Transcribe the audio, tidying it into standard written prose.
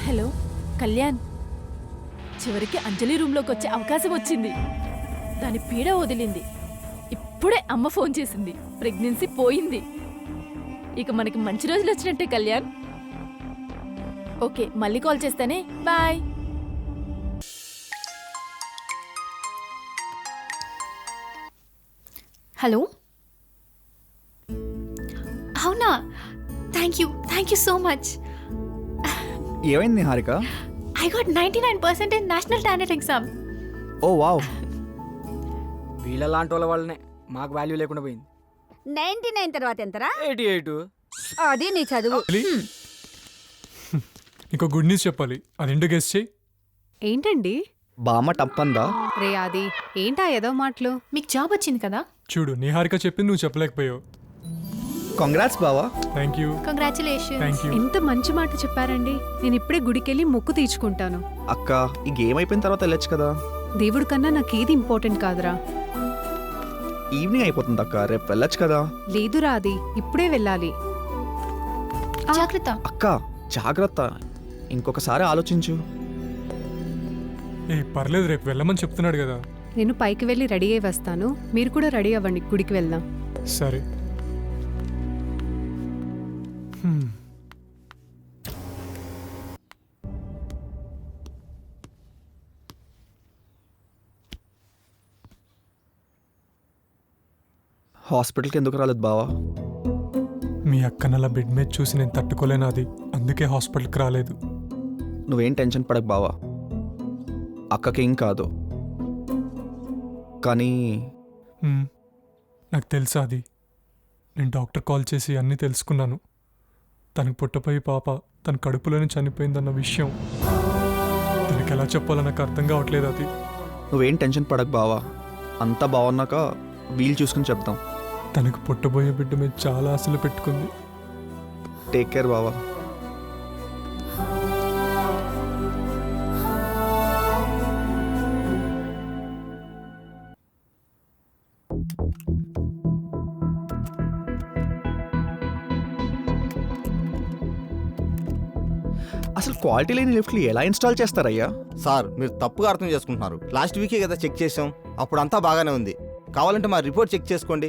Hello Kalyan, చివరికి అంజలి రూమ్లోకి వచ్చే అవకాశం వచ్చింది. దాని పీడ వదిలింది. ఇప్పుడే అమ్మ ఫోన్ చేసింది, ప్రెగ్నెన్సీ పోయింది. ఇక మనకి మంచి రోజులు వచ్చినట్టే కళ్యాణ్. ఓకే, మళ్ళీ కాల్ చేస్తానే, బాయ్. హలో, అవునా? Thank you so much. ఏమైంది Harika? I got 99% in national talent exam. Oh wow. వీళ్ళ లాంటి వాళ్ళ వల్లనే మాకు వాల్యూ లేకుండా పోయింది. 99 తర్వాత ఎంతరా? 88. అది నీ చదువు. ఇంకో గుడ్ న్యూస్ చెప్పాలి, అది ఎందుకు గెస్ చేయి. ఏంటండి బామ్మ టప్పందా? రే ఆది, ఏంటా ఏదో మాటలు? మీకు జాబ్ వచ్చింది కదా? చూడు, నీ హారిక చెప్పింది నువ్వు చెప్పలేకపోయావు. కంగ్రాట్స్ బావా. Thank you. Congratulation. Thank you. ఎంత మంచి మాట చెప్పారండి. నేను ఇప్పుడే గుడికెళ్ళి మొక్కు తీర్చుకుంటాను. అక్క, ఈ గేమ్ అయిపోయిన తర్వాత వెళ్ళొచ్చు కదా. దేవుడి కన్నా నాకేది ఇంపార్టెంట్ కాదురా. ఈవినింగ్ అయిపోతుంది అక్క, రేపు వెళ్ళొచ్చు కదా. లేదురా ఆది, ఇప్పుడే వెళ్ళాలి. జాగ్రత్త. అక్క జాగ్రత్త, ఇంకొకసారి ఆలోచించు. ఏ పర్లేదు, రేపు వెళ్ళమని చెప్తున్నాడు కదా. నేను పైకి వెళ్ళి రెడీ అయి వస్తాను, మీరు కూడా రెడీ అవ్వండి, గుడికి వెళ్దాం. సరే. హాస్పిటల్కి ఎందుకు రాలేదు బావా? మీ అక్కనలా బెడ్ మీద చూసి నేను తట్టుకోలేను అది, అందుకే హాస్పిటల్కి రాలేదు. నువ్వేం టెన్షన్ పడకు బావా, అక్కకేం కాదు. కానీ నాకు తెలుసా అది, నేను డాక్టర్ కాల్ చేసి అన్నీ తెలుసుకున్నాను. తనకు పుట్టపోయి పాప తన కడుపులోనే చనిపోయిందన్న విషయం తనకి ఎలా చెప్పాలో నాకు అర్థం కావట్లేదు అది. నువ్వేం టెన్షన్ పడకు బావా, అంతా బాగున్నాక వీలు చూసుకుని చెప్తాం. తనకు పుట్టబోయే బిడ్డ మీద చాలా ఆశలు పెట్టుకుంది. టేక్ కేర్ బావా. అసలు క్వాలిటీ లేని లిఫ్ట్లు ఎలా ఇన్స్టాల్ చేస్తారయ్యా? సార్, మీరు తప్పుగా అర్థం చేసుకుంటున్నారు. లాస్ట్ వీకే కదా చెక్ చేసాం, అప్పుడు అంతా బాగానే ఉంది. కావాలంటే మా రిపోర్ట్ చెక్ చేసుకోండి.